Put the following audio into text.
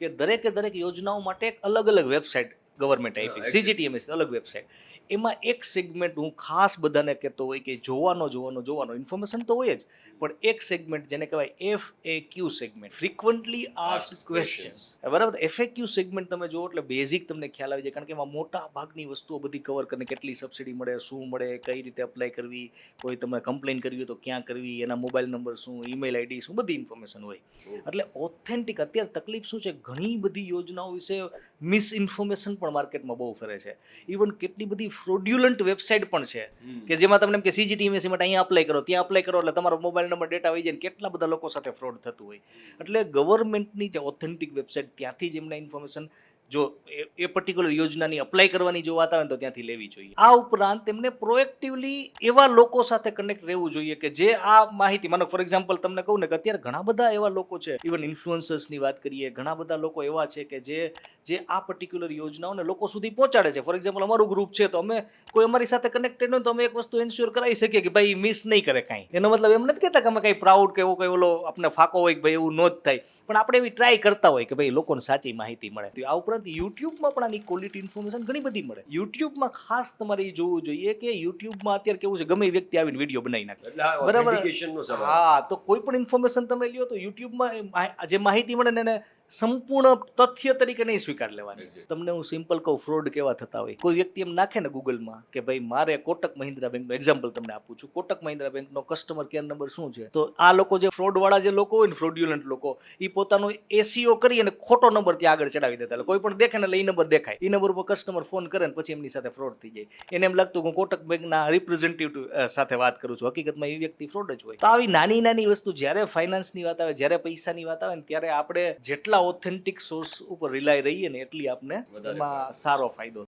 કે દરેક યોજનાઓ માટે એક અલગ અલગ વેબસાઇટ ગવર્મેન્ટ આપી, CGTMS અલગ વેબસાઇટ. એમાં એક સેગમેન્ટ હું ખાસ બધાને કહેતો હોય કે જોવાનો ઇન્ફોર્મેશન તો હોય જ, પણ એક સેગમેન્ટ જેને કહેવાય FAQ segment, frequently asked questions. બરાબર, FAQ સેગમેન્ટ તમે જુઓ એટલે બેઝિક તમને ખ્યાલ આવી જાય, કારણ કે એમાં મોટા ભાગની વસ્તુઓ બધી કવર કરીને, કેટલી સબસિડી મળે, શું મળે, કઈ રીતે અપ્લાય કરવી, કોઈ તમે કમ્પ્લેન કરવી હોય તો ક્યાં કરવી, એના મોબાઈલ નંબર શું, ઈમેલ આઈડી શું, બધી ઇન્ફોર્મેશન હોય. એટલે ઓથેન્ટિક. અત્યારે તકલીફ શું છે, ઘણી બધી યોજનાઓ વિશે મિસઇન્ફોર્મેશન પણ માર્કેટમાં બહુ ફરે છે. ઇવન કેટલી બધી ફ્રોડ્યુલન્ટ વેબસાઇટ પણ છે કે જેમાં તમને એમ કે CGTMS માટે અહીંયા અપ્લાય કરો, ત્યાં અપ્લાય કરો એટલે તમારો મોબાઈલ નંબર ડેટા આવી જાય ને કેટલા બધા લોકો સાથે ફ્રોડ થતું હોય. એટલે ગવર્મેન્ટની જે ઓથેન્ટિક વેબસાઇટ, ત્યાંથી જ એમને ઇન્ફોર્મેશન જો એ પર્ટિક્યુલર યોજનાની અપ્લાય કરવાની જો વાત આવે ને તો ત્યાંથી લેવી જોઈએ. આ ઉપરાંત તેમને પ્રોએક્ટિવલી એવા લોકો સાથે કનેક્ટ રહેવું જોઈએ કે જે આ માહિતી, માનો ફોર એક્ઝામ્પલ તમને કહું ને કે અત્યારે ઘણા બધા એવા લોકો છે, ઇવન ઇન્ફ્લુઅન્સર્સની વાત કરીએ, ઘણા બધા લોકો એવા છે કે જે આ પર્ટિક્યુલર યોજનાઓને લોકો સુધી પહોંચાડે છે. ફોર એક્ઝામ્પલ અમારું ગ્રુપ છે, તો અમે કોઈ અમારી સાથે કનેક્ટેડ હોય તો અમે એક વસ્તુ એન્શ્યોર કરાવી શકીએ કે ભાઈ મિસ નહીં કરે કાંઈ. એનો મતલબ એમ નથી કહેતા કે અમે કાંઈ પ્રાઉડ કે એવો કંઈ ઓલો આપણે ફાકો હોય કે ભાઈ એવું ન જ થાય, પણ આપણે એવી ટ્રાય કરતા હોય કે ભાઈ લોકોને સાચી માહિતી મળે. તો આ ઉપરાંત યુટ્યુબમાં પણ આની ક્વોલિટી ઇન્ફોર્મેશન ઘણી બધી મળે. યુટ્યુબમાં ખાસ તમારે એ જોવું જોઈએ કે યુટ્યુબમાં અત્યારે કેવું છે, ગમે એ વ્યક્તિ આવીને વિડીયો બનાવી નાખે, બરાબર. હા, તો કોઈ પણ ઇન્ફોર્મેશન તમે લ્યો તો યુટ્યુબમાં જે માહિતી મળે ને એને સંપૂર્ણ તથ્ય તરીકે નહીં સ્વીકાર લેવાની. તમને હું સિમ્પલ કહું, ફ્રોડ કેવા થતા હોય. કોઈ વ્યક્તિ એમ નાખે ને ગૂગલમાં કે ભાઈ મારે કોટક મહિન્દ્રા બેંકનો એક્ઝામ્પલ તમને આપું છું, કોટક મહિન્દ્રા બેંકનો કસ્ટમર કેર નંબર શું છે, તો આ લોકો જે ફ્રોડવાળા જે લોકો હોય ને, ફ્રોડ્યુલન્ટ લોકો, એ પોતાનો SEO કરી અને ખોટો નંબર ત્યાં આગળ ચડાવી દેતા. એટલે કોઈ પણ દેખે ને એટલે એ નંબર દેખાય, એ નંબર પર કસ્ટમર ફોન કરે ને પછી એમની સાથે ફ્રોડ થઈ જાય. એને એમ લાગતું હું કોટક બેંકના રિપ્રેઝેન્ટેટિવ સાથે વાત કરું છું, હકીકતમાં એ વ્યક્તિ ફ્રોડ જ હોય. તો આવી નાની વસ્તુ, જ્યારે ફાઇનાન્સની વાત આવે, જ્યારે પૈસાની વાત આવે ને, ત્યારે આપણે જેટલા ઓથેન્ટિક સોર્સ ઉપર રિલાય રહીએ ને એટલી આપણે એમાં સારો ફાયદો